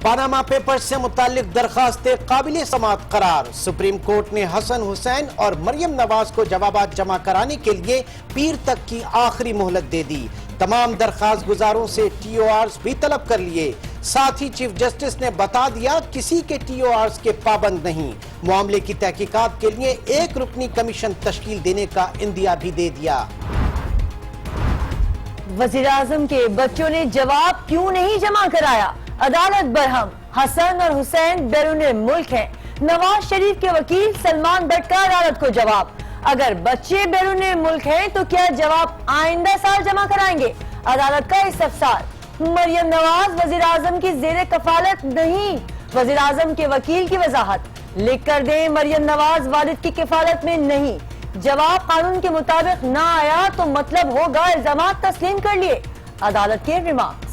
Panama papers سے متعلق درخواستیں قابل سماعت قرار۔ سپریم کورٹ نے حسن حسین اور مریم نواز کو جوابات جمع کرانے کے لیے پیر تک کی آخری مہلت دے دی۔ تمام درخواست گزاروں سے ٹی او آرز بھی طلب کر لیے۔ ساتھ ہی چیف جسٹس نے بتا دیا کسی کے ٹی او آرز کے پابند نہیں۔ معاملے کی تحقیقات کے لیے ایک رکنی کمیشن تشکیل دینے کا عندیہ بھی دے دیا۔ وزیراعظم کے بچوں نے جواب کیوں نہیں جمع کرایا؟ عدالت برہم، حسن اور حسین بیرون ملک ہیں۔ نواز شریف کے وکیل سلمان بٹ کا عدالت کو جواب، اگر بچے بیرون ملک ہیں تو کیا جواب آئندہ سال جمع کرائیں گے؟ عدالت کا استفسار۔ مریم نواز وزیراعظم کی زیر کفالت نہیں، وزیراعظم کے وکیل کی وضاحت، لکھ کر دیں مریم نواز والد کی کفالت میں نہیں۔ جواب قانون کے مطابق نہ آیا تو مطلب ہوگا الزامات تسلیم کر لیے۔ عدالت کے ریمارکس۔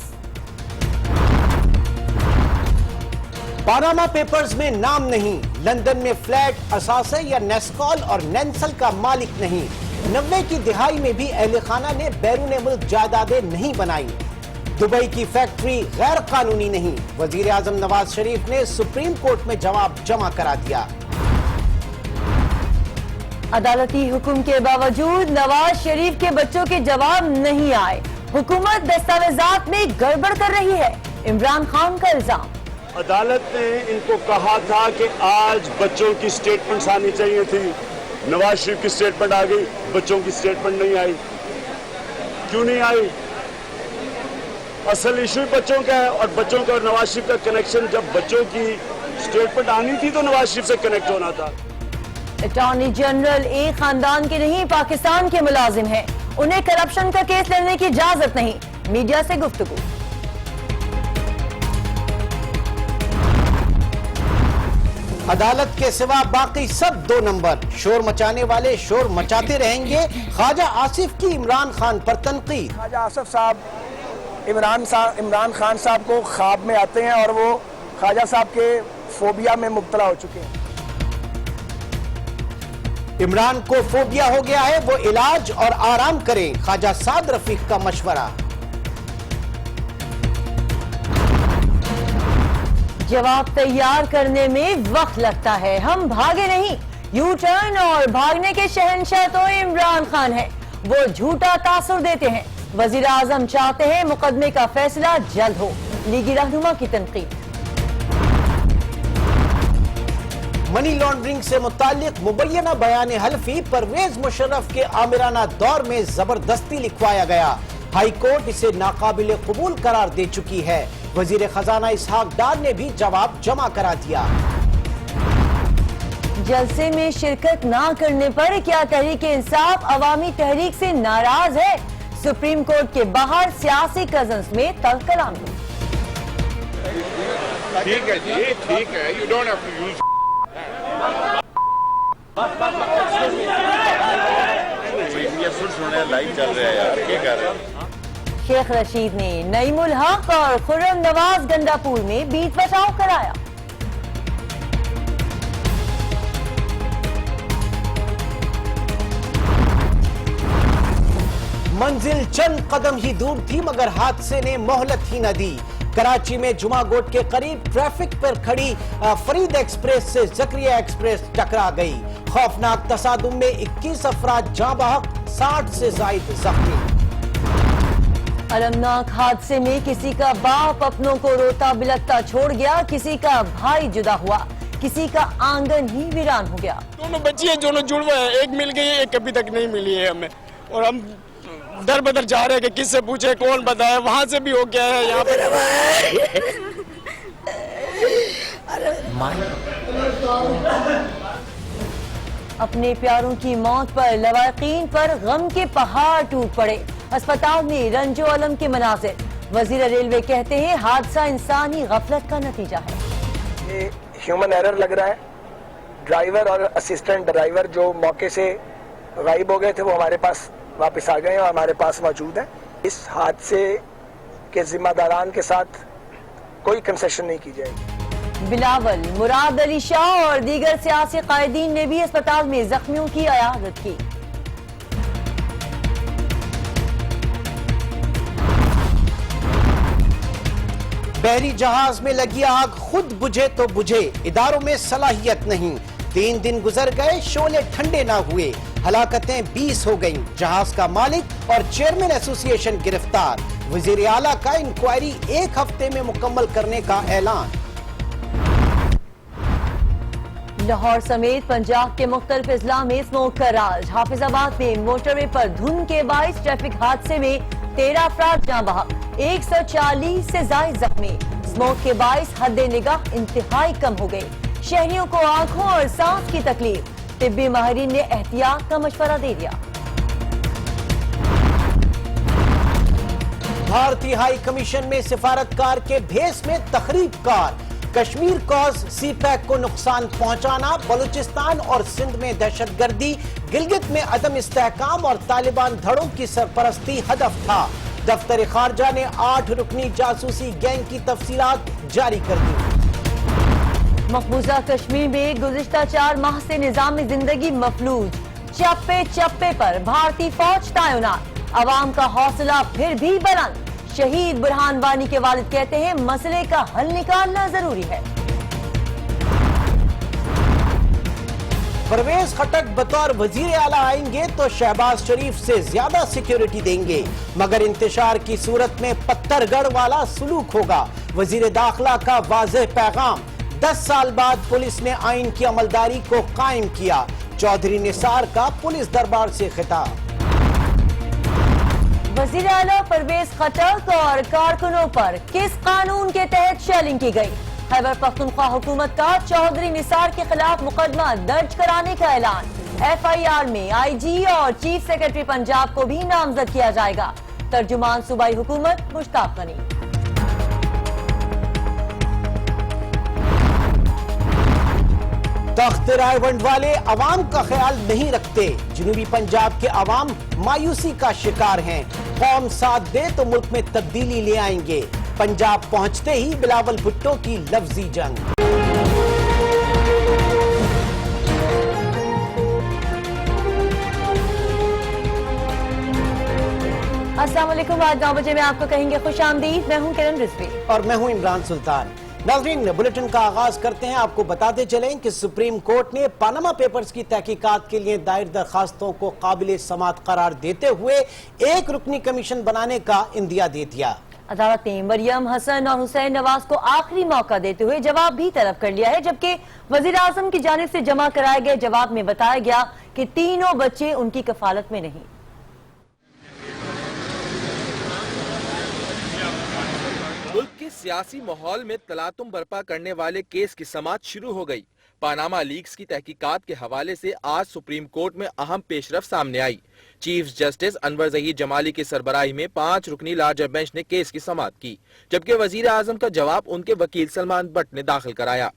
پاناما پیپرز میں نام نہیں، لندن میں فلیٹ اثاثے یا نیسکال اور نینسل کا مالک نہیں۔ 90 کی دہائی میں بھی اہل خانہ نے بیرون ملک جائیدادیں نہیں بنائی۔ دبئی کی فیکٹری غیر قانونی نہیں۔ وزیر اعظم نواز شریف نے سپریم کورٹ میں جواب جمع کرا دیا۔ عدالتی حکم کے باوجود نواز شریف کے بچوں کے جواب نہیں آئے۔ حکومت دستاویزات میں گڑبڑ کر رہی ہے، عمران خان کا الزام۔ عدالت نے ان کو کہا تھا کہ آج بچوں کی سٹیٹمنٹس آنی چاہیے تھی، نواز شریف کی سٹیٹمنٹ آ گئی، بچوں کی سٹیٹمنٹ نہیں آئی۔ کیوں نہیں آئی؟ اصل ایشو بچوں کا ہے، اور بچوں کا اور نواز شریف کا کنیکشن، جب بچوں کی سٹیٹمنٹ آنی تھی تو نواز شریف سے کنیکٹ ہونا تھا۔ اٹارنی جنرل ایک خاندان کے نہیں پاکستان کے ملازم ہیں، انہیں کرپشن کا کیس لڑنے کی اجازت نہیں۔ میڈیا سے گفتگو۔ عدالت کے سوا باقی سب 2 نمبر، شور مچانے والے شور مچاتے رہیں گے۔ خواجہ آصف کی عمران خان پر تنقید۔ خواجہ آصف صاحب عمران خان صاحب کو خواب میں آتے ہیں اور وہ خواجہ صاحب کے فوبیا میں مبتلا ہو چکے ہیں۔ عمران کو فوبیا ہو گیا ہے، وہ علاج اور آرام کریں، خواجہ سعد رفیق کا مشورہ۔ جواب تیار کرنے میں وقت لگتا ہے، ہم بھاگے نہیں۔ یو ٹرن اور بھاگنے کے شہنشاہ تو عمران خان ہے، وہ جھوٹا تاثر دیتے ہیں۔ وزیر اعظم چاہتے ہیں مقدمے کا فیصلہ جلد ہو، لیگی رہنما کی تنقید۔ منی لانڈرنگ سے متعلق مبینہ بیان حلفی پرویز مشرف کے آمرانہ دور میں زبردستی لکھوایا گیا، ہائی کورٹ اسے ناقابل قبول قرار دے چکی ہے۔ وزیر خزانہ اسحاق ڈار نے بھی جواب جمع کرا دیا۔ جلسے میں شرکت نہ کرنے پر کیا تحریک انصاف عوامی تحریک سے ناراض ہے؟ سپریم کورٹ کے باہر سیاسی کزنز میں تلخ کلامی۔ ٹھیک ہے جی، ٹھیک ہے، you don't have to use live چل رہا ہے یار، کیا کر رہے ہیں؟ شیخ رشید نے نعیم الحق اور خرم نواز گنڈا پور میں بیچ بچاؤ کرایا۔ منزل چند قدم ہی دور تھی مگر حادثے نے مہلت ہی نہ دی۔ کراچی میں جمعہ گوٹ کے قریب ٹریفک پر کھڑی فرید ایکسپریس سے زکریہ ایکسپریس ٹکرا گئی۔ خوفناک تصادم میں 21 افراد جاں بحق، 60 سے زائد زخمی۔ المناک حادثے میں کسی کا باپ اپنوں کو روتا بلکتا چھوڑ گیا، کسی کا بھائی جدا ہوا، کسی کا آنگن ہی ویران ہو گیا۔ دونوں بچی ہیں، دونوں جڑوا ہیں، ایک مل گئی ہے، ایک ابھی تک نہیں ملی ہے ہمیں، اور ہم در بدر جا رہے ہیں کہ کس سے پوچھے، کون بتائے، وہاں سے بھی ہو گیا ہے یہاں پہ۔ اپنے پیاروں کی موت پر لواحقین پر غم کے پہاڑ ٹوٹ پڑے، اسپتال میں رنج و الم کے مناظر۔ وزیر ریلوے کہتے ہیں حادثہ انسانی غفلت کا نتیجہ ہے۔ یہ ہیومن ایرر لگ رہا ہے، ڈرائیور اور اسسٹنٹ ڈرائیور جو موقع سے غائب ہو گئے تھے وہ ہمارے پاس واپس آ گئے ہیں اور ہمارے پاس موجود ہیں۔ اس حادثے کے ذمہ داران کے ساتھ کوئی کنسیشن نہیں کی جائے گی۔ بلاول، مراد علی شاہ اور دیگر سیاسی قائدین نے بھی اسپتال میں زخمیوں کی عیادت کی۔ بحری جہاز میں لگی آگ خود بجھے تو بجھے، اداروں میں صلاحیت نہیں۔ 3 دن گزر گئے، شعلے ٹھنڈے نہ ہوئے، ہلاکتیں 20 ہو گئیں۔ جہاز کا مالک اور چیئرمین ایسوسی ایشن گرفتار۔ وزیر اعلیٰ کا انکوائری 1 ہفتے میں مکمل کرنے کا اعلان۔ لاہور سمیت پنجاب کے مختلف اضلاع میں اسموک کا راج۔ حافظ آباد میں موٹر وے پر دھند کے باعث ٹریفک حادثے میں 13 افراد جاں بحق، 140 سے زائد زخمی۔ اسموک کے باعث حد نگاہ انتہائی کم ہو گئی، شہریوں کو آنکھوں اور سانس کی تکلیف۔ طبی ماہرین نے احتیاط کا مشورہ دے دیا۔ بھارتی ہائی کمیشن میں سفارتکار کے بھیس میں تخریب کار۔ کشمیر کوز سی پیک کو نقصان پہنچانا، بلوچستان اور سندھ میں دہشت گردی، گلگت میں عدم استحکام اور طالبان دھڑوں کی سرپرستی ہدف تھا۔ دفتر خارجہ نے 8 رکنی جاسوسی گینگ کی تفصیلات جاری کر دی۔ مقبوضہ کشمیر میں گزشتہ 4 ماہ سے نظام زندگی مفلوج، چپے چپے پر بھارتی فوج تعینات، عوام کا حوصلہ پھر بھی بلند۔ شہید برہان وانی کے والد کہتے ہیں مسئلے کا حل نکالنا ضروری ہے۔ پرویز خٹک بطور وزیر اعلیٰ آئیں گے تو شہباز شریف سے زیادہ سیکیورٹی دیں گے، مگر انتشار کی صورت میں پتھر گڑھ والا سلوک ہوگا۔ وزیر داخلہ کا واضح پیغام۔ 10 سال بعد پولیس نے آئین کی عملداری کو قائم کیا۔ چودھری نثار کا پولیس دربار سے خطاب۔ وزیر اعلیٰ پرویز خٹک اور کارکنوں پر کس قانون کے تحت شیلنگ کی گئی؟ خیبر پختونخوا حکومت کا چودھری نثار کے خلاف مقدمہ درج کرانے کا اعلان۔ ایف آئی آر میں آئی جی اور چیف سیکرٹری پنجاب کو بھی نامزد کیا جائے گا۔ ترجمان صوبائی حکومت مشتاق غنی۔ تخت رائے ونڈ والے عوام کا خیال نہیں رکھتے، جنوبی پنجاب کے عوام مایوسی کا شکار ہیں۔ قوم ساتھ دے تو ملک میں تبدیلی لے آئیں گے۔ پنجاب پہنچتے ہی بلاول بھٹو کی لفظی جنگ۔ السلام علیکم، آج 9 بجے میں آپ کو کہیں گے خوش آمدید۔ میں ہوں کرن رضوی اور میں ہوں عمران سلطان۔ ناظرین، بلیٹن کا آغاز کرتے ہیں۔ آپ کو بتاتے چلیں کہ سپریم کورٹ نے پاناما پیپرز کی تحقیقات کے لیے دائر درخواستوں کو قابل سماعت قرار دیتے ہوئے 1 رکنی کمیشن بنانے کا اندیا دے دیا۔ عدالت نے مریم، حسن اور حسین نواز کو آخری موقع دیتے ہوئے جواب بھی طلب کر لیا ہے، جبکہ وزیر اعظم کی جانب سے جمع کرائے گئے جواب میں بتایا گیا کہ تینوں بچے ان کی کفالت میں نہیں۔ ملک کے سیاسی ماحول میں تلاطم برپا کرنے والے کیس کی سماعت شروع ہو گئی۔ پاناما لیکس کی تحقیقات کے حوالے سے آج سپریم کورٹ میں اہم پیش رفت سامنے آئی۔ چیف جسٹس انور ظہیر جمالی کی سربراہی میں 5 رکنی لارجر بینچ نے کیس کی سماعت کی، جبکہ وزیر اعظم کا جواب ان کے وکیل سلمان بٹ نے داخل کرایا۔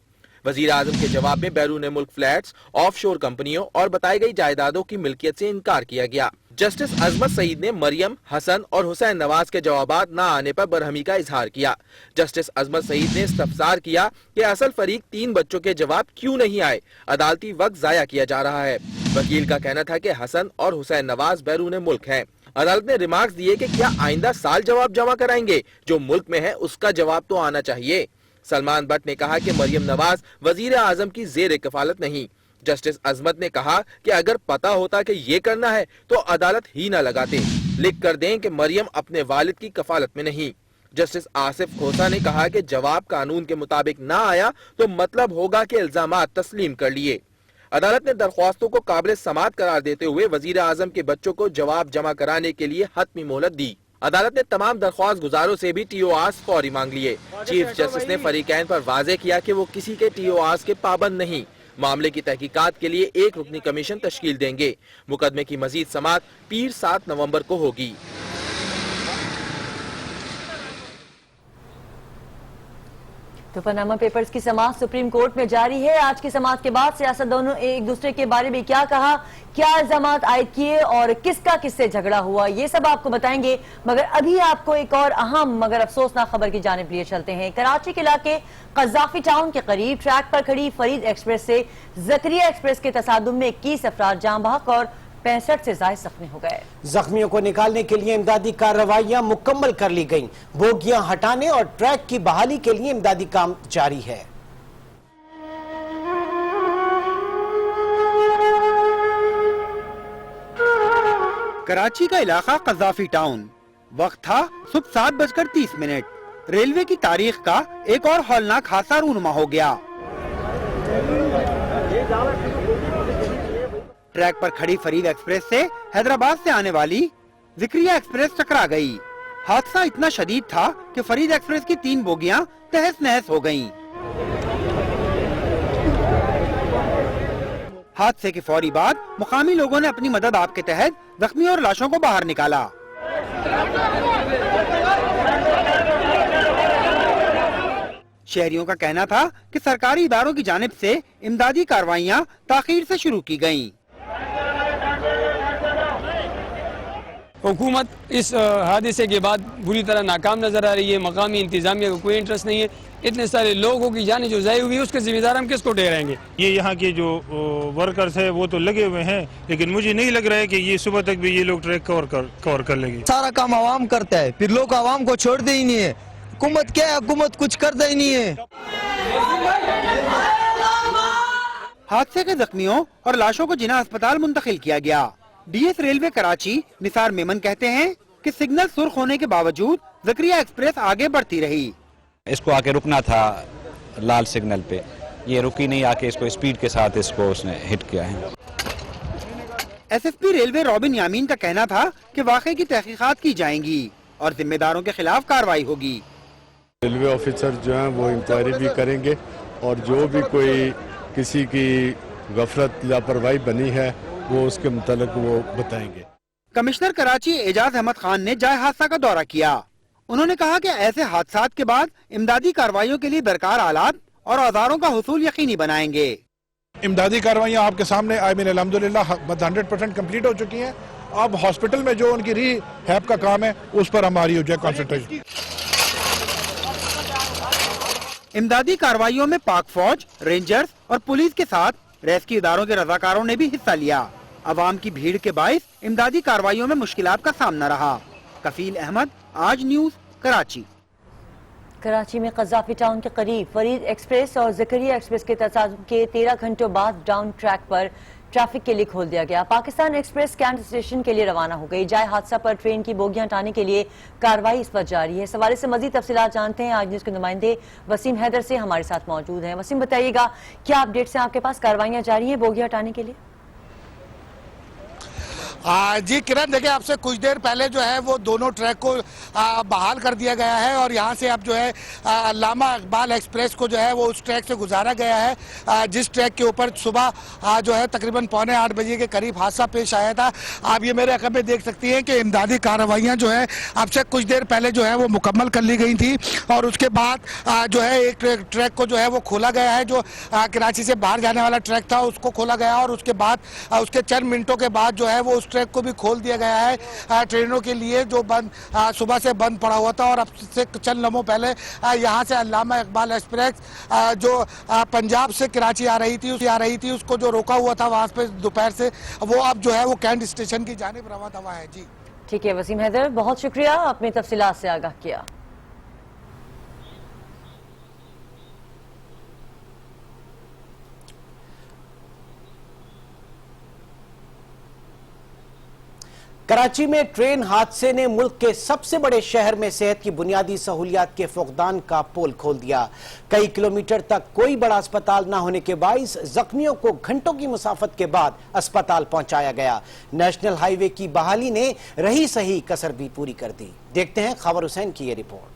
وزیر اعظم کے جواب میں بیرون ملک فلیٹس، آف شور کمپنیوں اور بتائی گئی جائیدادوں کی ملکیت سے انکار کیا گیا۔ جسٹس عظمت سعید نے مریم، حسن اور حسین نواز کے جوابات نہ آنے پر برہمی کا اظہار کیا۔ جسٹس عظمت سعید نے استفسار کیا کہ اصل فریق 3 بچوں کے جواب کیوں نہیں آئے، عدالتی وقت ضائع کیا جا رہا ہے۔ وکیل کا کہنا تھا کہ حسن اور حسین نواز بیرون ملک ہیں۔ عدالت نے ریمارکس دیے کہ کیا آئندہ سال جواب جمع کرائیں گے؟ جو ملک میں ہے اس کا جواب تو آنا چاہیے۔ سلمان بٹ نے کہا کہ مریم نواز وزیر اعظم کی زیر کفالت نہیں۔ جسٹس عظمت نے کہا کہ اگر پتا ہوتا کہ یہ کرنا ہے تو عدالت ہی نہ لگاتے، لکھ کر دیں کہ مریم اپنے والد کی کفالت میں نہیں۔ جسٹس آصف کھوسا نے کہا کہ جواب قانون کے مطابق نہ آیا تو مطلب ہوگا کہ الزامات تسلیم کر لیے۔ عدالت نے درخواستوں کو قابل سماعت قرار دیتے ہوئے وزیر اعظم کے بچوں کو جواب جمع کرانے کے لیے حتمی مہلت دی۔ عدالت نے تمام درخواست گزاروں سے بھی ٹی او آرز فوری مانگ لیے۔ چیف جسٹس نے فریقین پر واضح کیا کہ وہ کسی کے ٹی او آرز کے پابند نہیں۔ معاملے کی تحقیقات کے لیے 1 رکنی کمیشن تشکیل دیں گے۔ مقدمے کی مزید سماعت پیر 7 نومبر کو ہوگی۔ تو پاناما پیپرز کی سماعت سپریم کورٹ میں جاری ہے۔ آج کی سماعت کے بعد سیاستدانوں نے ایک دوسرے کے بارے میں کیا کہا، کیا الزامات عائد کیے اور کس کا کس سے جھگڑا ہوا، یہ سب آپ کو بتائیں گے، مگر ابھی آپ کو ایک اور اہم مگر افسوسناک خبر کی جانب لیے چلتے ہیں۔ کراچی کے علاقے قذافی ٹاؤن کے قریب ٹریک پر کھڑی فرید ایکسپریس سے زکریہ ایکسپریس کے تصادم میں 21 افراد جاں بحق اور 65 سے زائد زخمی ہو گئے۔ زخمیوں کو نکالنے کے لیے امدادی کارروائیاں مکمل کر لی گئیں۔ بوگیاں ہٹانے اور ٹریک کی بحالی کے لیے امدادی کام جاری ہے۔ کراچی کا علاقہ قذافی ٹاؤن، وقت تھا صبح 7:30۔ ریلوے کی تاریخ کا ایک اور ہولناک حادثہ رونما ہو گیا۔ ٹریک پر کھڑی فرید ایکسپریس سے حیدرآباد سے آنے والی ذکریہ ایکسپریس ٹکرا گئی۔ حادثہ اتنا شدید تھا کہ فرید ایکسپریس کی 3 بوگیاں تہس نہس ہو گئیں۔ حادثے کے فوری بعد مقامی لوگوں نے اپنی مدد آپ کے تحت زخمیوں اور لاشوں کو باہر نکالا۔ شہریوں کا کہنا تھا کہ سرکاری اداروں کی جانب سے امدادی کارروائیاں تاخیر سے شروع کی گئیں۔ حکومت اس حادثے کے بعد بری طرح ناکام نظر آ رہی ہے، مقامی انتظامیہ کو کوئی انٹرسٹ نہیں ہے۔ اتنے سارے لوگوں کی جانیں جو ضائع ہوئی، اس کے ذمہ دار ہم کس کو ٹھہرائیں گے؟ یہ یہاں کے جو ورکرز ہیں وہ تو لگے ہوئے ہیں، لیکن مجھے نہیں لگ رہا ہے کہ یہ صبح تک بھی یہ لوگ ٹریک کور کر لیں گے۔ سارا کام عوام کرتا ہے، پھر لوگ عوام کو چھوڑتے ہی نہیں ہے۔ حکومت کیا ہے؟ حکومت کچھ کرتا ہی نہیں ہے۔ حادثے کے زخمیوں اور لاشوں کو جناح اسپتال منتقل کیا گیا۔ ڈی ایس ریلوے کراچی نثار میمن کہتے ہیں کہ سگنل سرخ ہونے کے باوجود ذکریہ ایکسپریس آگے بڑھتی رہی۔ اس کو آکے رکنا تھا لال سگنل پہ، یہ رکی نہیں، آکے اس کو اسپیڈ کے ساتھ اس نے ہٹ کیا ہے۔ S S P railway robin Yamin کا کہنا تھا کہ واقعے کی تحقیقات کی جائیں گی اور ذمہ داروں کے خلاف کارروائی ہوگی۔ ریلوے آفیسر جو ہیں وہ انکوائری بھی کریں گے اور جو بھی کوئی کسی کی غفلت لاپرواہی بنی ہے وہ اس کے متعلق وہ بتائیں گے۔ کمشنر کراچی اعجاز احمد خان نے جائے حادثہ کا دورہ کیا۔ انہوں نے کہا کہ ایسے حادثات کے بعد امدادی کارروائیوں کے لیے درکار آلات اور اوزاروں کا حصول یقینی بنائیں گے۔ امدادی کارروائیاں آپ کے سامنے الحمدللہ 100% کمپلیٹ ہو چکی ہیں۔ اب ہاسپٹل میں جو ان کی ری ہیپ کا کام ہے اس پر ہماری ہو جائے کنسنٹریشن۔ امدادی کارروائیوں میں پاک فوج، رینجرز اور پولیس کے ساتھ ریسکیو اداروں کے رضاکاروں نے بھی حصہ لیا۔ عوام کی بھیڑ کے باعث امدادی کارروائیوں میں مشکلات کا سامنا رہا۔ کفیل احمد، آج نیوز، کراچی۔ کراچی میں قذافی ٹاؤن کے قریب فرید ایکسپریس اور ذکریہ ایکسپریس کے تصادم کے 13 گھنٹوں بعد ڈاؤن ٹریک پر ٹریفک کے لیے کھول دیا گیا۔ پاکستان ایکسپریس کینٹ اسٹیشن کے لیے روانہ ہو گئی۔ جائے حادثہ پر ٹرین کی بوگیاں ہٹانے کے لیے کارروائی اس وقت جاری ہے۔ اس حوالے سے مزید تفصیلات جانتے ہیں، آج نیوز کے نمائندے وسیم حیدر سے ہمارے ساتھ موجود ہیں۔ وسیم، بتائیے گا کیا اپڈیٹس ہیں آپ کے پاس؟ کارروائیاں جاری ہیں بوگیاں ہٹانے کے لیے؟ جی کرن، دیکھیں آپ سے کچھ دیر پہلے جو ہے وہ دونوں ٹریک کو بحال کر دیا گیا ہے اور یہاں سے اب جو ہے علامہ اقبال ایکسپریس کو جو ہے وہ اس ٹریک سے گزارا گیا ہے جس ٹریک کے اوپر صبح جو ہے تقریباً 7:45 بجے کے قریب حادثہ پیش آیا تھا۔ آپ یہ میرے عقب میں دیکھ سکتی ہیں کہ امدادی کارروائیاں جو ہے اب سے کچھ دیر پہلے جو ہے وہ مکمل کر لی گئی تھی اور اس کے بعد جو ہے ایک ٹریک کو جو ہے وہ کھولا گیا ہے، جو کراچی سے باہر جانے والا ٹریک تھا اس کو کھولا گیا اور اس کے بعد اس کے چند منٹوں کے بعد جو ہے وہ اس ٹریک کو بھی کھول دیا گیا ہے ٹرینوں کے لیے جو بند صبح سے بند پڑا ہوا تھا۔ اور اب سے چند لمحوں پہلے یہاں سے علامہ اقبال ایکسپریس جو پنجاب سے کراچی آ رہی تھی اس کو جو روکا ہوا تھا وہاں پہ دوپہر سے، وہ اب جو ہے وہ کینٹ اسٹیشن کی جانب روانہ ہوا ہے۔ جی ٹھیک ہے وسیم حیدر، بہت شکریہ، اپنی تفصیلات سے آگاہ کیا۔ کراچی میں ٹرین حادثے نے ملک کے سب سے بڑے شہر میں صحت کی بنیادی سہولیات کے فقدان کا پول کھول دیا۔ کئی کلومیٹر تک کوئی بڑا اسپتال نہ ہونے کے باعث زخمیوں کو گھنٹوں کی مسافت کے بعد اسپتال پہنچایا گیا۔ نیشنل ہائی وے کی بحالی نے رہی سہی کسر بھی پوری کر دی۔ دیکھتے ہیں خاور حسین کی یہ رپورٹ۔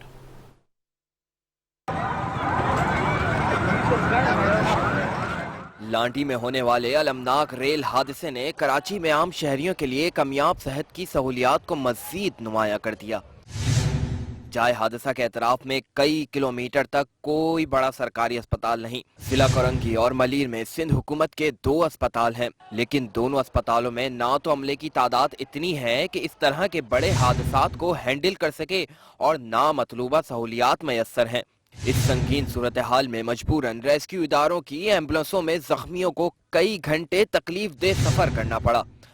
لانڈی میں ہونے والے المناک ریل حادثے نے کراچی میں عام شہریوں کے لیے کمیاب صحت کی سہولیات کو مزید نمایاں کر دیا۔ جائے حادثہ کے اطراف میں کئی کلومیٹر تک کوئی بڑا سرکاری اسپتال نہیں۔ ضلع کرنگی اور ملیر میں سندھ حکومت کے 2 اسپتال ہیں، لیکن دونوں اسپتالوں میں نہ تو عملے کی تعداد اتنی ہے کہ اس طرح کے بڑے حادثات کو ہینڈل کر سکے اور نہ مطلوبہ سہولیات میسر ہیں۔ اس سنگین صورتحال میں مجبوراً ریسکیو اداروں کی ایمبولنسوں میں زخمیوں کو کئی گھنٹے تکلیف دہ سفر کرنا پڑا۔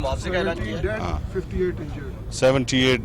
78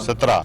17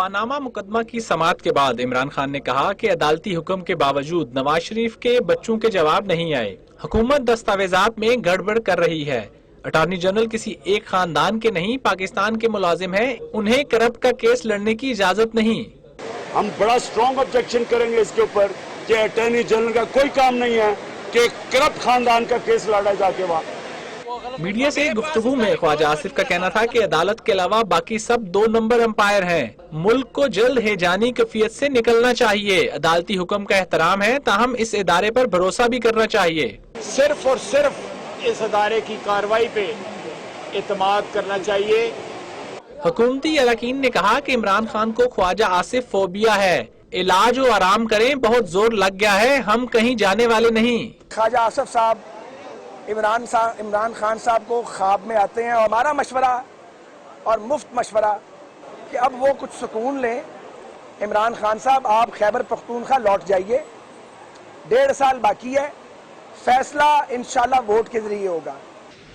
پاناما مقدمہ کی سماعت کے بعد عمران خان نے کہا کہ عدالتی حکم کے باوجود نواز شریف کے بچوں کے جواب نہیں آئے. حکومت دستاویزات میں گڑبڑ کر رہی ہے. اٹارنی جنرل کسی ایک خاندان کے نہیں پاکستان کے ملازم ہیں. انہیں کرپٹ کا کیس لڑنے کی اجازت نہیں. ہم بڑا اسٹرانگ آبجیکشن کریں گے اس کے اوپر کہ اٹارنی جنرل کا کوئی کام نہیں ہے کہ کرپٹ خاندان کا کیس لڑا جا کے وہاں. میڈیا سے گفتگو میں خواجہ آصف کا کہنا تھا کہ عدالت کے علاوہ باقی سب 2 نمبر امپائر ہیں. ملک کو جلد ہیجانی کیفیت سے نکلنا چاہیے. عدالتی حکم کا احترام ہے تاہم اس ادارے پر بھروسہ بھی کرنا چاہیے. صرف اور صرف اس ادارے کی کارروائی پہ اعتماد کرنا چاہیے. حکومتی اراکین نے کہا کہ عمران خان کو خواجہ آصف فوبیا ہے. علاج و آرام کریں، بہت زور لگ گیا ہے، ہم کہیں جانے والے نہیں. خواجہ آصف صاحب عمران خان صاحب کو خواب میں آتے ہیں اور ہمارا مشورہ اور مفت مشورہ کہ اب وہ کچھ سکون لیں. عمران خان صاحب آپ خیبر پختونخوا لوٹ جائیے، 1.5 سال باقی ہے، فیصلہ انشاءاللہ ووٹ کے ذریعے ہوگا.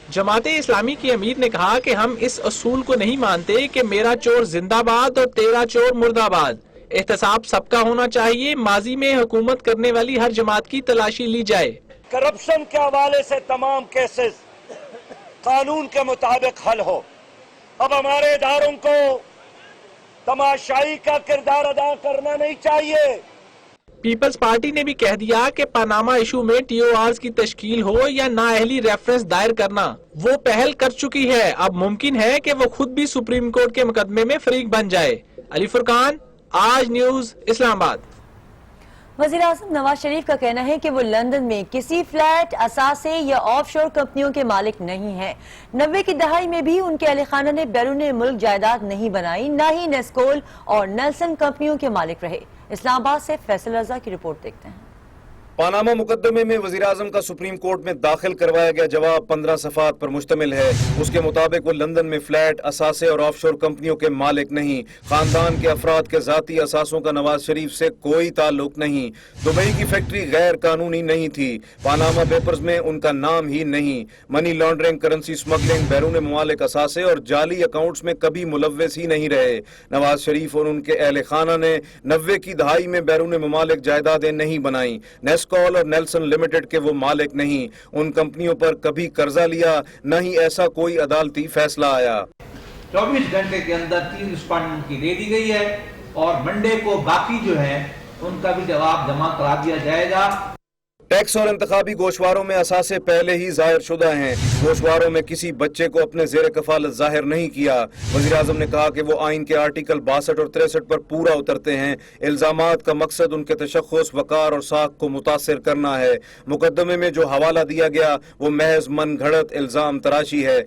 جماعت اسلامی کی امیر نے کہا کہ ہم اس اصول کو نہیں مانتے کہ میرا چور زندہ باد اور تیرا چور مردہ آباد. احتساب سب کا ہونا چاہیے. ماضی میں حکومت کرنے والی ہر جماعت کی تلاشی لی جائے. کرپشن کے حوالے سے تمام کیسز قانون کے مطابق حل ہو. اب ہمارے اداروں کو تماشائی کا کردار ادا کرنا نہیں چاہیے. پیپلز پارٹی نے بھی کہہ دیا کہ پاناما ایشو میں ٹی او آرز کی تشکیل ہو یا نااہلی ریفرنس دائر کرنا وہ پہل کر چکی ہے. اب ممکن ہے کہ وہ خود بھی سپریم کورٹ کے مقدمے میں فریق بن جائے. علی فرقان، آج نیوز، اسلام آباد. وزیر اعظم نواز شریف کا کہنا ہے کہ وہ لندن میں کسی فلیٹ، اثاثے یا آف شور کمپنیوں کے مالک نہیں ہیں. 90 کی دہائی میں بھی ان کے اہل خانہ نے بیرون ملک جائیداد نہیں بنائی، نہ ہی نیسکول اور نیلسن کمپنیوں کے مالک رہے. اسلام آباد سے فیصل رضا کی رپورٹ دیکھتے ہیں. پاناما مقدمے میں وزیر اعظم کا سپریم کورٹ میں داخل کروایا گیا جواب 15 صفحات پر مشتمل ہے. اس کے مطابق وہ لندن میں فلیٹ، اثاثے اور آف شور کمپنیوں کے مالک نہیں. خاندان کے افراد کے ذاتی اثاثوں کا نواز شریف سے کوئی تعلق نہیں. دبئی کی فیکٹری غیر قانونی نہیں تھی. پاناما پیپرز میں ان کا نام ہی نہیں. منی لانڈرنگ، کرنسی سمگلنگ، بیرون ممالک اثاثے اور جعلی اکاؤنٹس میں کبھی ملوث ہی نہیں رہے. نواز شریف اور ان کے اہل خانہ نے 90 کی دہائی میں بیرون ممالک جائیدادیں نہیں بنائیں. کال اور نیلسن لمیٹڈ کے وہ مالک نہیں. ان کمپنیوں پر کبھی قرضہ لیا نہ ہی ایسا کوئی عدالتی فیصلہ آیا. 24 گھنٹے کے اندر 3 رسپانڈنٹ کی دے دی گئی ہے اور منڈے کو باقی جو ہے ان کا بھی جواب جمع کرا دیا جائے گا. ٹیکس اور انتخابی گوشواروں میں اثاثے پہلے ہی ظاہر شدہ ہیں. گوشواروں میں کسی بچے کو اپنے زیر کفالت ظاہر نہیں کیا. وزیر اعظم نے کہا کہ وہ آئین کے آرٹیکل 62 اور 63 پر پورا اترتے ہیں. الزامات کا مقصد ان کے تشخص، وقار اور ساکھ کو متاثر کرنا ہے. مقدمے میں جو حوالہ دیا گیا وہ محض من گھڑت الزام تراشی ہے.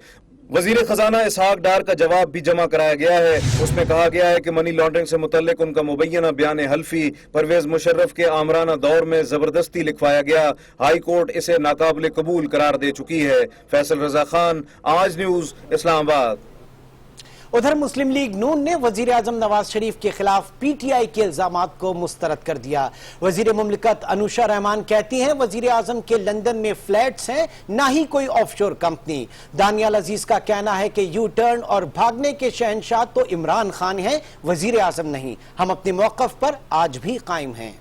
وزیر خزانہ اسحاق ڈار کا جواب بھی جمع کرایا گیا ہے. اس میں کہا گیا ہے کہ منی لانڈرنگ سے متعلق ان کا مبینہ بیان حلفی پرویز مشرف کے آمرانہ دور میں زبردستی لکھوایا گیا. ہائی کورٹ اسے ناقابل قبول قرار دے چکی ہے. فیصل رضا خان، آج نیوز، اسلام آباد. ادھر مسلم لیگ نون نے وزیر اعظم نواز شریف کے خلاف پی ٹی آئی کے الزامات کو مسترد کر دیا. وزیر مملکت انوشا رحمان کہتی ہیں وزیر اعظم کے لندن میں فلیٹس ہیں، نہ ہی کوئی آف شور کمپنی. دانیال عزیز کا کہنا ہے کہ یو ٹرن اور بھاگنے کے شہنشاہ تو عمران خان ہیں، وزیر اعظم نہیں. ہم اپنے موقف پر آج بھی قائم ہیں.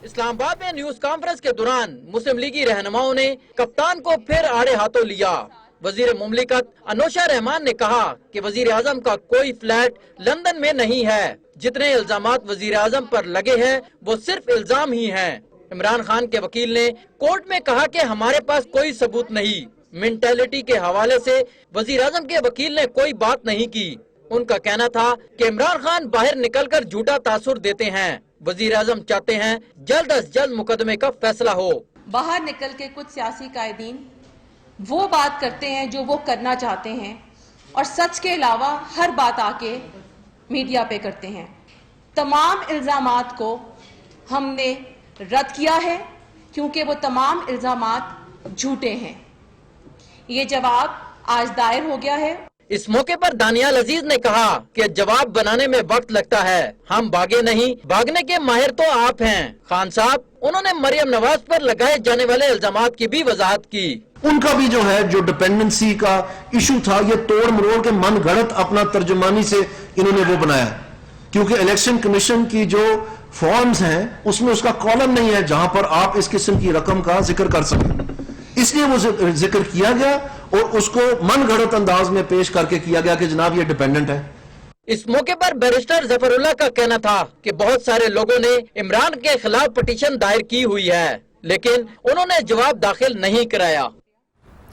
اسلام آباد میں نیوز کانفرنس کے دوران مسلم لیگی رہنماؤں نے کپتان کو پھر آڑے ہاتھوں لیا. وزیر مملکت انوشا رحمان نے کہا کہ وزیر اعظم کا کوئی فلیٹ لندن میں نہیں ہے. جتنے الزامات وزیر اعظم پر لگے ہیں وہ صرف الزام ہی ہیں. عمران خان کے وکیل نے کورٹ میں کہا کہ ہمارے پاس کوئی ثبوت نہیں. مینٹیلٹی کے حوالے سے وزیر اعظم کے وکیل نے کوئی بات نہیں کی. ان کا کہنا تھا کہ عمران خان باہر نکل کر جھوٹا تاثر دیتے ہیں. وزیر اعظم چاہتے ہیں جلد از جلد مقدمے کا فیصلہ ہو. باہر نکل کے کچھ سیاسی قائدین وہ بات کرتے ہیں جو وہ کرنا چاہتے ہیں اور سچ کے علاوہ ہر بات آ کے میڈیا پہ کرتے ہیں. تمام الزامات کو ہم نے رد کیا ہے کیونکہ وہ تمام الزامات جھوٹے ہیں. یہ جواب آج دائر ہو گیا ہے. اس موقع پر دانیال عزیز نے کہا کہ جواب بنانے میں وقت لگتا ہے. ہم بھاگے نہیں، بھاگنے کے ماہر تو آپ ہیں. خان صاحب، انہوں نے مریم نواز پر لگائے جانے والے الزامات کی بھی وضاحت کی. ان کا بھی جو ہے جو ڈیپینڈنسی کا ایشو تھا یہ توڑ مروڑ کے من گھڑت اپنا ترجمانی سے انہوں نے وہ بنایا. کیونکہ الیکشن کمیشن کی جو فارمز ہیں اس میں اس کا کالم نہیں ہے جہاں پر آپ اس قسم کی رقم کا ذکر کر سکیں. اس لیے وہ ذکر کیا گیا اور اس کو من گھڑت انداز میں پیش کر کے کیا گیا کہ جناب یہ ڈیپینڈنٹ ہے. اس موقع پر بیرسٹر ظفر اللہ کا کہنا تھا کہ بہت سارے لوگوں نے عمران کے خلاف پٹیشن دائر کی ہوئی ہے لیکن انہوں نے جواب داخل نہیں کرایا.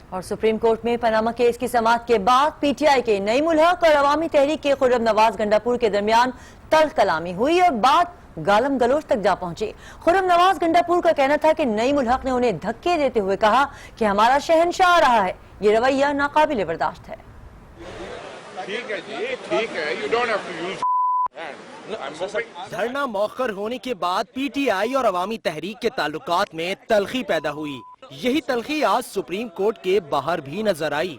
اور سپریم کورٹ میں پاناما کیس کی سماعت کے بعد پی ٹی آئی کے نعیم الحق اور عوامی تحریک کے خرم نواز گنڈاپور کے درمیان تلخ کلامی ہوئی اور بات گالم گلوچ تک جا پہنچی. خرم نواز گنڈاپور کا کہنا تھا کہ نعیم الحق نے انہیں دھکے دیتے ہوئے کہا کہ ہمارا شہنشاہ آ رہا ہے. یہ رویہ ناقابل برداشت ہے. دھرنا مؤخر ہونے کے بعد پی ٹی آئی اور عوامی تحریک کے تعلقات میں تلخی پیدا ہوئی. یہی تلخی آج سپریم کورٹ کے باہر بھی نظر آئی.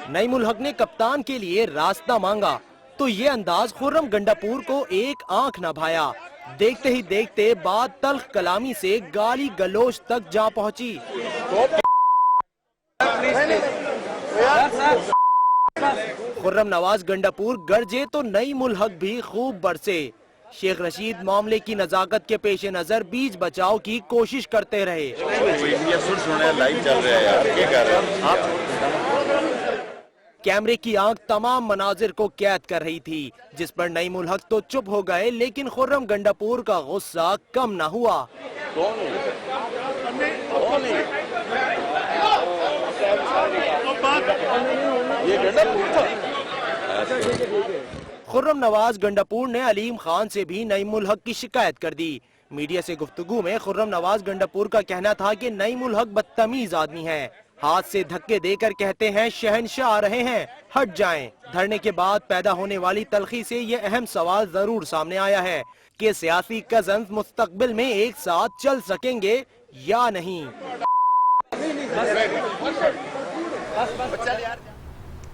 نعیم الحق نے کپتان کے لیے راستہ مانگا تو یہ انداز خرم گنڈاپور کو ایک آنکھ نہ بھایا. دیکھتے ہی دیکھتے بات تلخ کلامی سے گالی گلوچ تک جا پہنچی. خرم نواز گنڈاپور گرجے تو نعیم الحق بھی خوب برسے. شیخ رشید معاملے کی نزاکت کے پیش نظر بیچ بچاؤ کی کوشش کرتے رہے. کیمرے کی آنکھ تمام مناظر کو قید کر رہی تھی جس پر نعیم الحق تو چپ ہو گئے لیکن خرم گنڈاپور کا غصہ کم نہ ہوا. خرم نواز گنڈاپور نے علیم خان سے بھی نعیم الحق کی شکایت کر دی. میڈیا سے گفتگو میں خرم نواز گنڈاپور کا کہنا تھا کہ نعیم الحق بدتمیز آدمی ہے. ہاتھ سے دھکے دے کر کہتے ہیں شہنشاہ آ رہے ہیں، ہٹ جائیں. دھرنے کے بعد پیدا ہونے والی تلخی سے یہ اہم سوال ضرور سامنے آیا ہے کہ سیاسی کزنز مستقبل میں ایک ساتھ چل سکیں گے یا نہیں.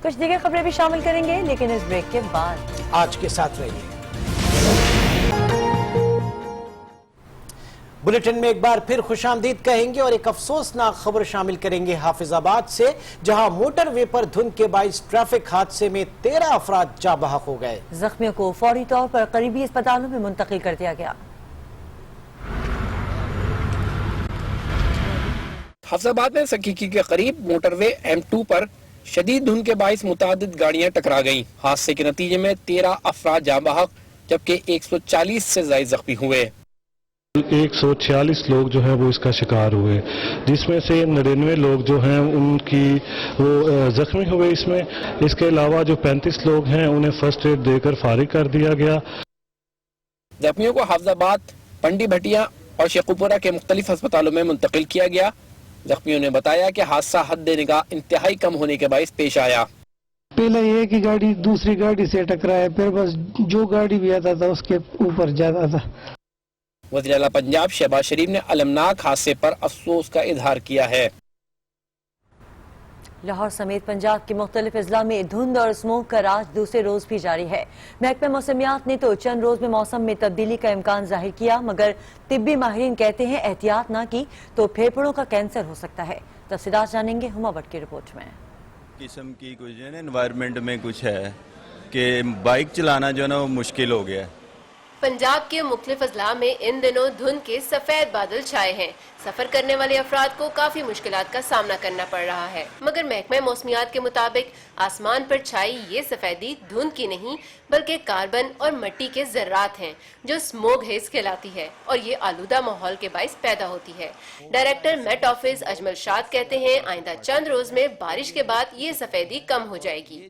کچھ دیگر خبریں بھی شامل کریں گے لیکن اس بریک کے بعد. آج کے ساتھ رہیے. بلیٹن میں ایک بار پھر خوش آمدید کہیں گے اور ایک افسوسناک خبر شامل کریں گے حافظ آباد سے جہاں موٹر وے پر دھند کے باعث ٹریفک حادثے میں 13 افراد جاں بحق ہو گئے. زخمیوں کو فوری طور پر قریبی اسپتالوں میں منتقل کر دیا گیا. حافظ آباد میں سکیکی کے قریب موٹر وے M2 پر شدید دھند کے باعث متعدد گاڑیاں ٹکرا گئیں. حادثے کے نتیجے میں 13 افراد جاں بحق جبکہ 140 سے زائد زخمی ہوئے. 146 لوگ جو ہیں وہ اس کا شکار ہوئے جس میں سے 99 لوگ جو ہیں ان کی وہ زخمی ہوئے. اس کے علاوہ جو 35 لوگ ہیں انہیں فرسٹ ایڈ دے کر فارغ کر دیا گیا. زخمیوں کو حافظ آباد، پنڈی بھٹیا اور شیخوپورہ کے مختلف ہسپتالوں میں منتقل کیا گیا. زخمیوں نے بتایا کہ حادثہ حد نگاہ انتہائی کم ہونے کے باعث پیش آیا. پہلے یہ کہ گاڑی دوسری گاڑی سے ٹکرایا، پھر بس جو گاڑی بھی آتا تھا اس کے اوپر جاتا تھا. وزیر اعلیٰ پنجاب شہباز شریف نے المناک حادثے پر افسوس کا اظہار کیا ہے. لاہور سمیت پنجاب کے مختلف اضلاع میں دھند اور اسموگ کا راج دوسرے روز بھی جاری ہے. محکمہ موسمیات نے تو چند روز میں موسم میں تبدیلی کا امکان ظاہر کیا مگر طبی ماہرین کہتے ہیں احتیاط نہ کی تو پھیپھڑوں کا کینسر ہو سکتا ہے. تفصیلات جانیں گے ہما بٹ کی رپورٹ میں. قسم کی کچھ ہے نا انوائرمنٹ میں کچھ ہے کہ بائک چلانا جو ہے نا وہ مشکل ہو گیا ہے. پنجاب کے مختلف اضلاع میں ان دنوں دھند کے سفید بادل چھائے ہیں. سفر کرنے والے افراد کو کافی مشکلات کا سامنا کرنا پڑ رہا ہے مگر محکمہ موسمیات کے مطابق آسمان پر چھائی یہ سفیدی دھند کی نہیں بلکہ کاربن اور مٹی کے ذرات ہیں جو اسموگ ہیز کہلاتی ہے اور یہ آلودہ ماحول کے باعث پیدا ہوتی ہے. ڈائریکٹر میٹ آفس اجمل شاد کہتے ہیں آئندہ چند روز میں بارش کے بعد یہ سفیدی کم ہو جائے گی.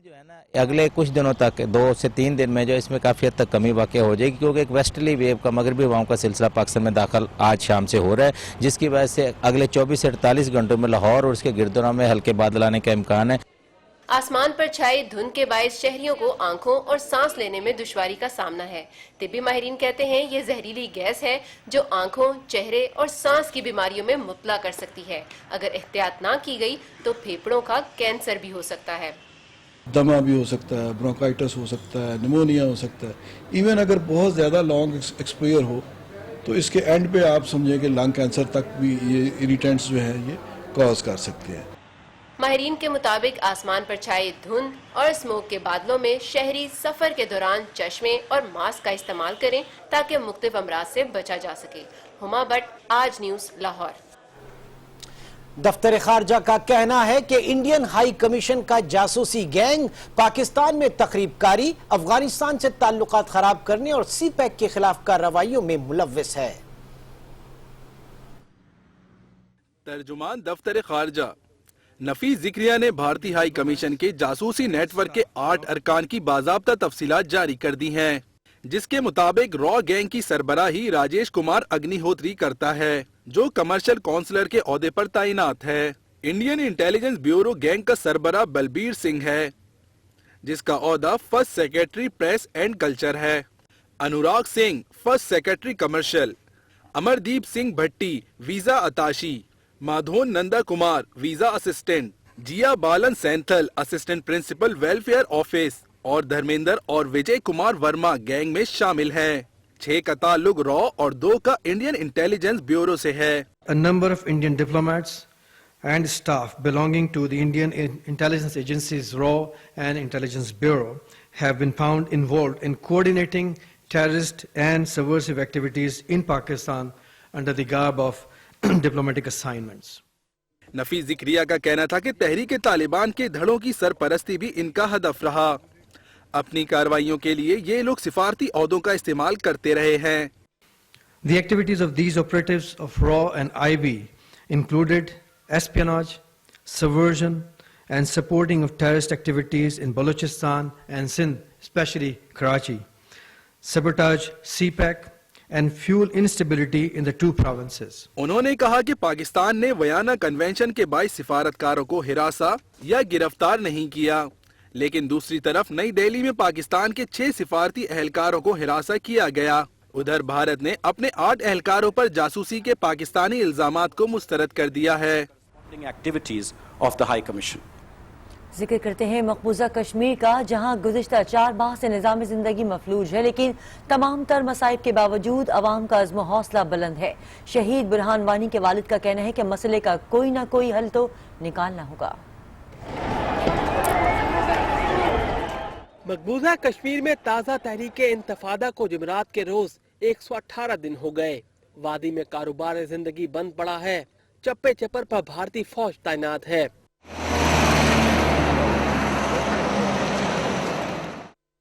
اگلے کچھ دنوں تک 2 سے 3 دن میں جو اس میں کافی حد تک کمی واقع ہو جائے گی کیونکہ ایک ویسٹرلی ویو کا مغربی ہواؤں کا سلسلہ پاکستان میں داخل آج شام سے ہو رہا ہے جس کی وجہ سے اگلے 24 سے 48 گھنٹوں میں لاہور اور اس کے گردونواح میں ہلکے بادل آنے کا امکان ہے. آسمان پر چھائی دھند کے باعث شہریوں کو آنکھوں اور سانس لینے میں دشواری کا سامنا ہے. طبی ماہرین کہتے ہیں یہ زہریلی گیس ہے جو آنکھوں، چہرے اور سانس کی بیماریوں میں مبتلا کر سکتی ہے. اگر احتیاط نہ کی گئی تو پھیپھڑوں کا کینسر بھی ہو سکتا ہے. دمہ بھی ہو سکتا ہے، برونکائٹس ہو سکتا ہے، نمونیا ہو سکتا ہے. ایون اگر بہت زیادہ لانگ ایکسپوئر ہو تو اس کے اینڈ پہ آپ سمجھیں کہ لنگ کینسر تک بھی یہ اریٹینٹس جو ہے یہ کاز کر سکتے ہیں. ماہرین کے مطابق آسمان پر چھائی دھند اور اسموک کے بادلوں میں شہری سفر کے دوران چشمے اور ماسک کا استعمال کریں تاکہ مختلف امراض سے بچا جا سکے۔ ہما بٹ، آج نیوز، لاہور۔ دفتر خارجہ کا کہنا ہے کہ انڈین ہائی کمیشن کا جاسوسی گینگ پاکستان میں تخریب کاری، افغانستان سے تعلقات خراب کرنے اور سی پیک کے خلاف کارروائیوں میں ملوث ہے۔ ترجمان دفتر خارجہ نفیس ذکریہ نے بھارتی ہائی کمیشن کے جاسوسی نیٹ ورک کے 8 ارکان کی باضابطہ تفصیلات جاری کر دی ہیں، جس کے مطابق را گینگ کی سربراہی راجیش کمار اگنی ہوتری کرتا ہے، جو کمرشل کونسلر کے عہدے پر تعینات ہے۔ انڈین انٹیلیجنس بیورو گینگ کا سربراہ بلبیر سنگھ ہے، جس کا عہدہ first secretary press and culture ہے۔ Anurag Singh first secretary commercial, Amardeep Singh Bhatti visa attache, Madhavan Nanda Kumar visa assistant, Jayabalan Senthil assistant principal welfare office اور دھرمیندر اور وجے کمار ورما گینگ میں شامل ہیں۔ 6 کا تعلق را اور 2 کا انڈین انٹیلیجنس بیورو سے ہے۔ A number of Indian diplomats and staff belonging to the Indian intelligence agencies RAW and Intelligence Bureau have been found involved in coordinating terrorist and subversive activities in Pakistan under the garb of diplomatic assignments. نفیس ذکریہ کا کہنا تھا کہ تحریک طالبان کے دھڑوں کی سرپرستی بھی ان کا ہدف رہا۔ اپنی کارروائیوں کے لیے یہ لوگ سفارتی عہدوں کا استعمال کرتے رہے ہیں۔ The activities of these operatives of RAW and IB included espionage, subversion, and supporting of terrorist activities in Balochistan and Sindh, especially Karachi, sabotage CPEC, and fuel instability in the 2 provinces. انہوں نے کہا کہ پاکستان نے Vienna convention کے باعث سفارتکاروں کو ہراساں یا گرفتار نہیں کیا، لیکن دوسری طرف نئی دہلی میں پاکستان کے 6 سفارتی اہلکاروں کو ہراساں کیا گیا۔ ادھر بھارت نے اپنے 8 اہلکاروں پر جاسوسی کے پاکستانی الزامات کو مسترد کر دیا ہے۔ ذکر کرتے ہیں مقبوضہ کشمیر کا، جہاں گزشتہ 4 ماہ سے نظام زندگی مفلوج ہے، لیکن تمام تر مصائب کے باوجود عوام کا عزم و حوصلہ بلند ہے۔ شہید برہان وانی کے والد کا کہنا ہے کہ مسئلے کا کوئی نہ کوئی حل تو نکالنا ہوگا۔ مقبوضہ کشمیر میں تازہ تحریک انتفاضہ کو جمعرات کے روز 118 دن ہو گئے۔ وادی میں کاروبار زندگی بند پڑا ہے، چپے چپر پر بھارتی فوج تعینات ہے۔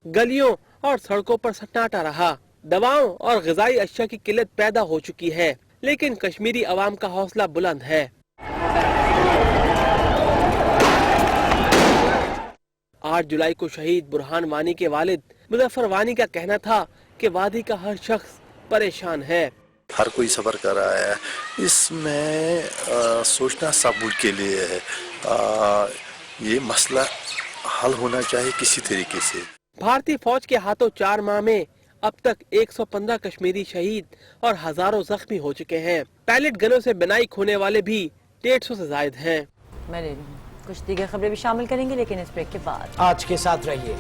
گلیوں اور سڑکوں پر سناٹا رہا، دواؤں اور غذائی اشیاء کی قلت پیدا ہو چکی ہے، لیکن کشمیری عوام کا حوصلہ بلند ہے۔ 8 جولائی کو شہید برہان وانی کے والد مظفر وانی کا کہنا تھا کہ وادی کا ہر شخص پریشان ہے۔ ہر کوئی صبر کر رہا ہے، اس میں سوچنا سب کے لیے ہے۔ یہ مسئلہ حل ہونا چاہیے کسی طریقے سے۔ بھارتی فوج کے ہاتھوں 4 ماہ میں اب تک 115 کشمیری شہید اور ہزاروں زخمی ہو چکے ہیں۔ پیلٹ گنوں سے بنائی کھونے والے بھی 150 سے زائد ہیں۔ میں لے رہی ہوں، کچھ دیگر خبریں بھی شامل کریں گے، لیکن اس بریک کے بعد آج کے ساتھ رہیے۔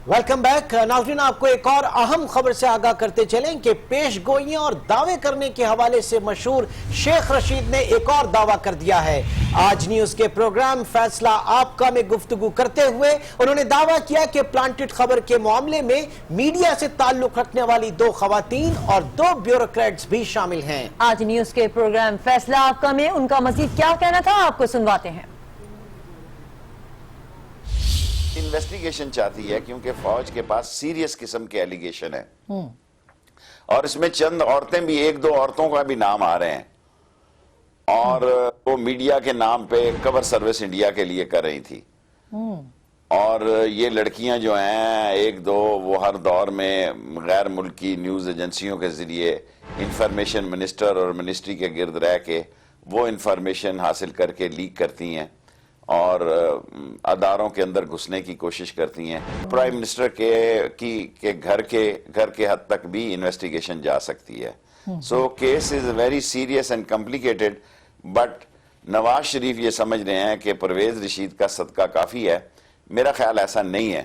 ویلکم بیک ناظرین، آپ کو ایک اور اہم خبر سے آگاہ کرتے چلیں کہ پیش گوئیاں اور دعوے کرنے کے حوالے سے مشہور شیخ رشید نے ایک اور دعویٰ کر دیا ہے۔ آج نیوز کے پروگرام فیصلہ آپ کا میں گفتگو کرتے ہوئے انہوں نے دعویٰ کیا کہ پلانٹڈ خبر کے معاملے میں میڈیا سے تعلق رکھنے والی 2 خواتین اور 2 بیوروکریٹس بھی شامل ہیں۔ آج نیوز کے پروگرام فیصلہ آپ کا میں ان کا مزید کیا کہنا تھا، آپ کو سنواتے ہیں۔ انویسٹیگیشن چاہتی ہے کیونکہ فوج کے پاس سیریس قسم کے ایلیگیشن ہے، اور اس میں چند عورتیں بھی، 1-2 عورتوں کا بھی نام آ رہے ہیں، اور وہ میڈیا کے نام پہ کور سروس انڈیا کے لیے کر رہی تھی۔ اور یہ لڑکیاں جو ہیں 1-2 وہ ہر دور میں غیر ملکی نیوز ایجنسیوں کے ذریعے انفارمیشن منسٹر اور منسٹری کے گرد رہ کے وہ انفارمیشن حاصل کر کے لیک کرتی ہیں اور اداروں کے اندر گھسنے کی کوشش کرتی ہیں۔ پرائم منسٹر کے گھر کے حد تک بھی انویسٹیگیشن جا سکتی ہے۔ So case is very serious and complicated, but Nawaz Sharif یہ سمجھ رہے ہیں کہ پرویز رشید کا صدقہ کافی ہے۔ میرا خیال ایسا نہیں ہے۔